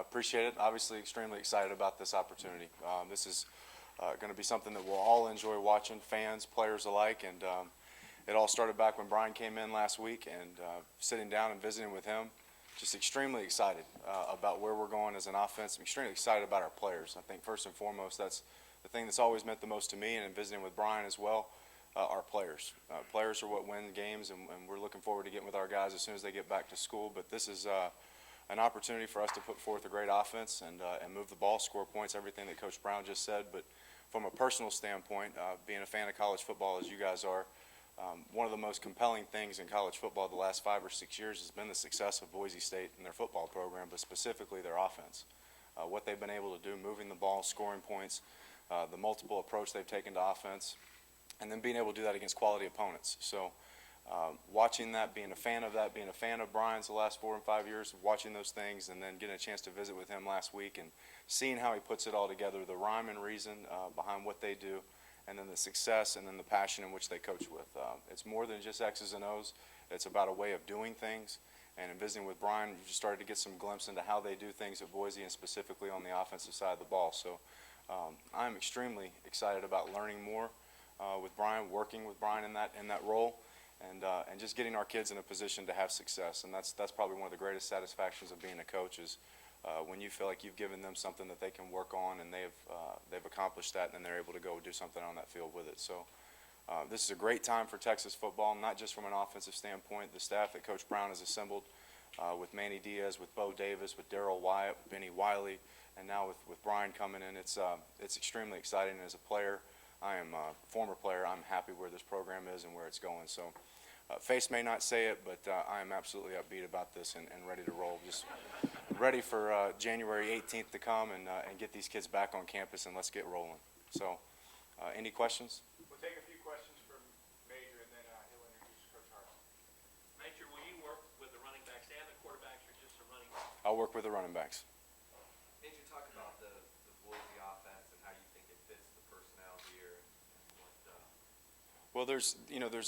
Appreciate it. Obviously, extremely excited about this opportunity. This is going to be something that we'll all enjoy watching, fans, players alike. And it all started back when Bryan came in last week, and sitting down and visiting with him. Just extremely excited about where we're going as an offense. I'm extremely excited about our players. I think first and foremost, that's the thing that's always meant the most to me, and in visiting with Bryan as well. Our players. Players are what win games, and we're looking forward to getting with our guys as soon as they get back to school. But this is an opportunity for us to put forth a great offense and move the ball, score points, everything that Coach Brown just said. But from a personal standpoint, being a fan of college football as you guys are, one of the most compelling things in college football the last 5 or 6 years has been the success of Boise State and their football program, but specifically their offense. What they've been able to do, moving the ball, scoring points, the multiple approach they've taken to offense, and then being able to do that against quality opponents. So watching that, being a fan of that, being a fan of Bryan's the last 4 and 5 years, watching those things, and then getting a chance to visit with him last week and seeing how he puts it all together, the rhyme and reason behind what they do, and then the success and then the passion in which they coach with. It's more than just X's and O's. It's about a way of doing things. And in visiting with Bryan, you just started to get some glimpse into how they do things at Boise, and specifically on the offensive side of the ball. So I'm extremely excited about learning more with Bryan, working with Bryan in that role, and just getting our kids in a position to have success. And that's probably one of the greatest satisfactions of being a coach is when you feel like you've given them something that they can work on, and they've accomplished that, and then they're able to go do something on that field with it. So this is a great time for Texas football, not just from an offensive standpoint. The staff that Coach Brown has assembled with Manny Diaz, with Bo Davis, with Darryl Wyatt, with Benny Wiley, and now with Bryan coming in, it's extremely exciting. And as a player, I am a former player. I'm happy where this program is and where it's going. So face may not say it, but I am absolutely upbeat about this and ready to roll. Just ready for January 18th to come and get these kids back on campus, and let's get rolling. So any questions? We'll take a few questions from Major, and then he'll introduce Coach Harsin. Major, will you work with the running backs and the quarterbacks, or just the running backs? I'll work with the running backs. Major, talk about the Boise offense and how you think it fits the personnel here, and what. Well, there's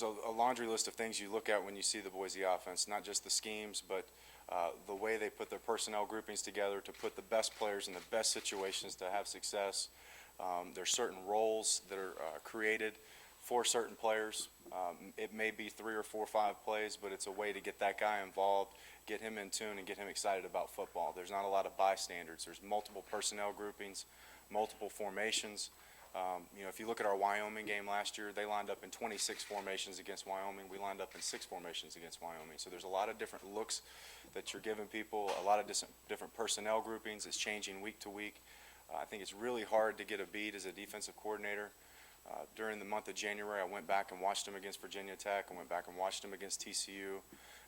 a laundry list of things you look at when you see the Boise offense, not just the schemes, but the way they put their personnel groupings together to put the best players in the best situations to have success. There's certain roles that are created for certain players. It may be 3 or 4 or 5 plays, but it's a way to get that guy involved, get him in tune, and get him excited about football. There's not a lot of bystanders. There's multiple personnel groupings, multiple formations. If you look at our Wyoming game last year, they lined up in 26 formations against Wyoming. We lined up in 6 formations against Wyoming. So there's a lot of different looks that you're giving people, a lot of different personnel groupings. It's changing week to week. I think it's really hard to get a beat as a defensive coordinator. During the month of January, I went back and watched them against Virginia Tech. I went back and watched them against TCU,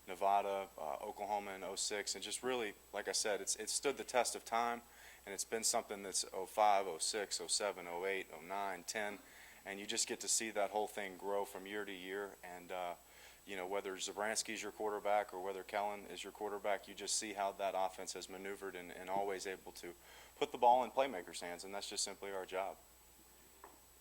Nevada, Oklahoma in 06. And just really, like I said, it's stood the test of time. And it's been something that's 05, 06, 07, 08, 09, 10, and you just get to see that whole thing grow from year to year. And whether Zabransky's your quarterback or whether Kellen is your quarterback, you just see how that offense has maneuvered and always able to put the ball in playmakers' hands, and that's just simply our job.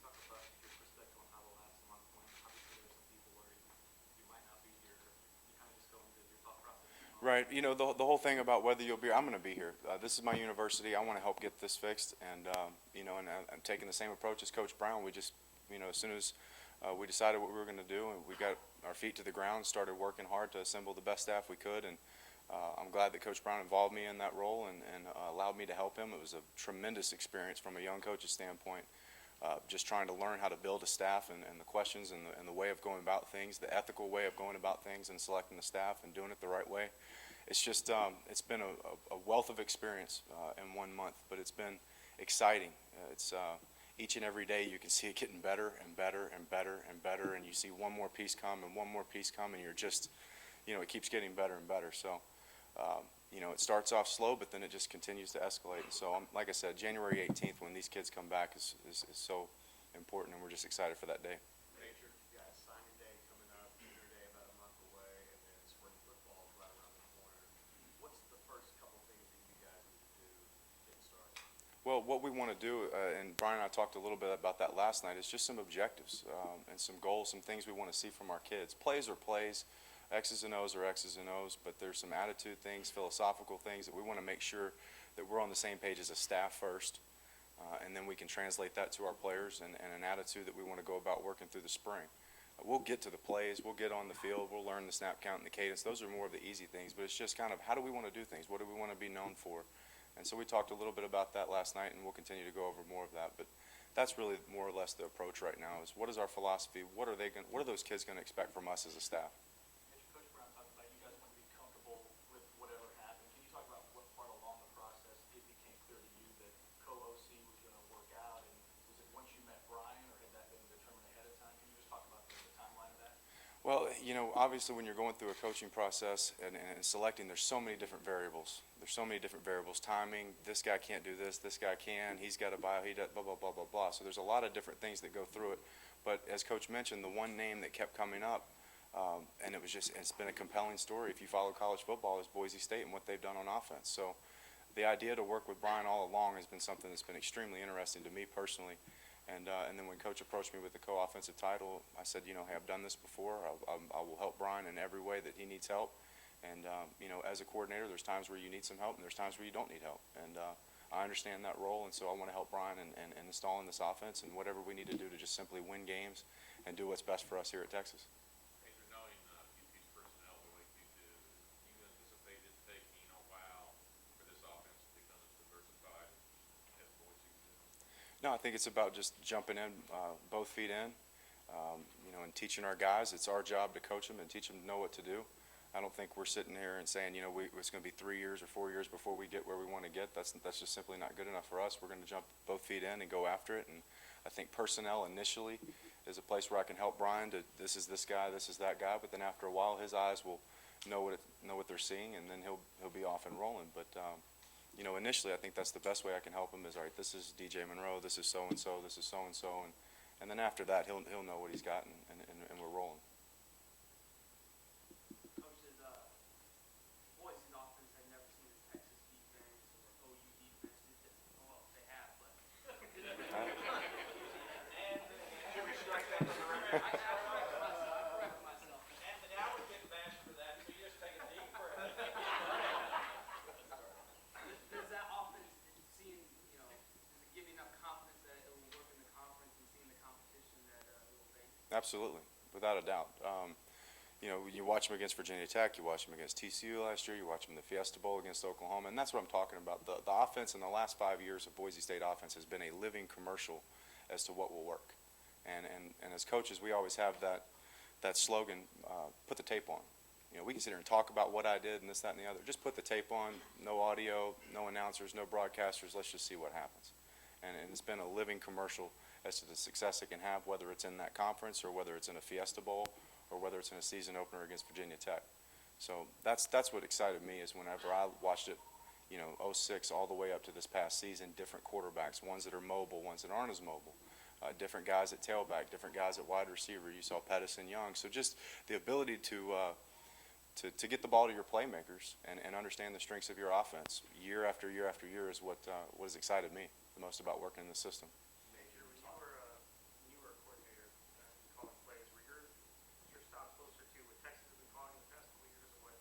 Talk about your perspective on how the last month went. Obviously, there's some people where you might not be here. You kind of just go into your thought process. Right. The whole thing about whether you'll be here, I'm going to be here. This is my university. I want to help get this fixed. And, I'm taking the same approach as Coach Brown. We just, as soon as we decided what we were going to do, and we got our feet to the ground, started working hard to assemble the best staff we could. And I'm glad that Coach Brown involved me in that role and allowed me to help him. It was a tremendous experience from a young coach's standpoint. Just trying to learn how to build a staff and the questions and the way of going about things, the ethical way of going about things and selecting the staff and doing it the right way. It's just, it's been a wealth of experience in 1 month, but it's been exciting. It's each and every day you can see it getting better and better and better and better, and you see one more piece come and one more piece come, and you're just, it keeps getting better and better. So, it starts off slow, but then it just continues to escalate. And so, like I said, January 18th, when these kids come back, is so important, and we're just excited for that day. Major, you got signing day coming up, junior day about a month away, and then spring football is right around the corner. What's the first couple things that you guys need to do to get started? Well, what we want to do, and Bryan and I talked a little bit about that last night, is just some objectives and some goals, some things we want to see from our kids. Plays are plays. X's and O's are X's and O's, but there's some attitude things, philosophical things that we want to make sure that we're on the same page as a staff first, and then we can translate that to our players and an attitude that we want to go about working through the spring. We'll get to the plays, we'll get on the field, we'll learn the snap count and the cadence. Those are more of the easy things, but it's just kind of how do we want to do things? What do we want to be known for? And so we talked a little bit about that last night, and we'll continue to go over more of that. But that's really more or less the approach right now is what is our philosophy? What are those kids going to expect from us as a staff? Coach Brown talked about you guys want to be comfortable with whatever happened. Can you talk about what part along the process it became clear to you that co-OC was going to work out? And was it once you met Bryan, or had that been determined ahead of time? Can you just talk about the timeline of that? Well, obviously when you're going through a coaching process and selecting, there's so many different variables. There's so many different variables. Timing, this guy can't do this guy can, he's got a bio, he does, blah, blah, blah, blah, blah. So there's a lot of different things that go through it. But as Coach mentioned, the one name that kept coming up, and it's been a compelling story if you follow college football, is Boise State and what they've done on offense. So the idea to work with Bryan all along has been something that's been extremely interesting to me personally. And then when Coach approached me with the co-offensive title, I said, hey, I've done this before. I will help Bryan in every way that he needs help. And, as a coordinator, there's times where you need some help and there's times where you don't need help. And I understand that role, and so I want to help Bryan in installing this offense and whatever we need to do to just simply win games and do what's best for us here at Texas. After knowing UT's personnel the way you do, do you anticipate it taking a while for this offense to become as diversified as Boise did? No, I think it's about just jumping in, both feet in, and teaching our guys. It's our job to coach them and teach them to know what to do. I don't think we're sitting here and saying, it's going to be 3 years or 4 years before we get where we want to get. That's just simply not good enough for us. We're going to jump both feet in and go after it. And I think personnel initially is a place where I can help Bryan to, this is this guy, this is that guy. But then after a while, his eyes will know what they're seeing, and then he'll be off and rolling. But initially, I think that's the best way I can help him is, all right, this is DJ Monroe, this is so-and-so, this is so-and-so. And then after that, he'll know what he's got, and we're rolling. Coaches, Boise's offense had never seen a Texas defense or OU defense. Well, they have, but. Should we strike that from the record? I correct myself. Anthony, I would get bashed for that, so you just take a deep breath. Does that offense seem, does it give you enough confidence that it will work in the conference and seeing the competition that it will face? Absolutely, without a doubt. You watch them against Virginia Tech, you watch them against TCU last year, you watch them in the Fiesta Bowl against Oklahoma, and that's what I'm talking about. The offense in the last 5 years of Boise State offense has been a living commercial as to what will work. And as coaches, we always have that slogan, put the tape on. We can sit here and talk about what I did and this, that, and the other. Just put the tape on, no audio, no announcers, no broadcasters, let's just see what happens. And it's been a living commercial as to the success it can have, whether it's in that conference or whether it's in a Fiesta Bowl or whether it's in a season opener against Virginia Tech. So that's what excited me is whenever I watched it, 06 all the way up to this past season, different quarterbacks, ones that are mobile, ones that aren't as mobile, different guys at tailback, different guys at wide receiver. You saw Pettis and Young. So just the ability to get the ball to your playmakers and understand the strengths of your offense year after year after year is what has excited me the most about working in the system. Major, when you were a coordinator calling plays, were your stop closer to what Texas has been calling in the past couple of years or what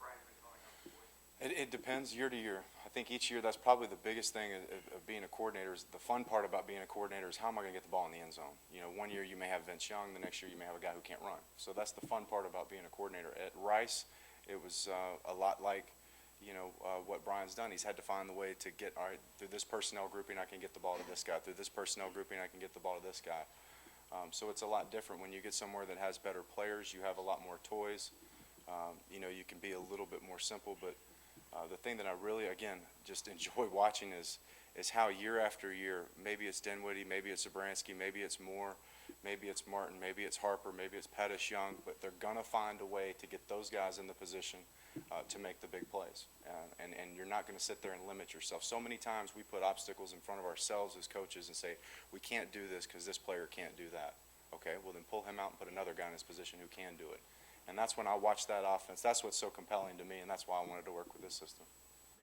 Bryan's been calling out for Boise? It depends year to year. I think each year that's probably the biggest thing of being a coordinator is the fun part about being a coordinator is how am I going to get the ball in the end zone? One year you may have Vince Young, the next year you may have a guy who can't run. So that's the fun part about being a coordinator. At Rice, it was a lot like what Bryan's done. He's had to find the way to get, all right, through this personnel grouping I can get the ball to this guy. Through this personnel grouping I can get the ball to this guy. So it's a lot different when you get somewhere that has better players. You have a lot more toys. You can be a little bit more simple, but the thing that I really, again, just enjoy watching is how year after year, maybe it's Dinwiddie, maybe it's Zabransky, maybe it's Moore, maybe it's Martin, maybe it's Harper, maybe it's Pettis, Young, but they're going to find a way to get those guys in the position to make the big plays. And you're not going to sit there and limit yourself. So many times we put obstacles in front of ourselves as coaches and say, we can't do this because this player can't do that. Okay, well then pull him out and put another guy in his position who can do it. And that's when I watch that offense. That's what's so compelling to me, and that's why I wanted to work with this system.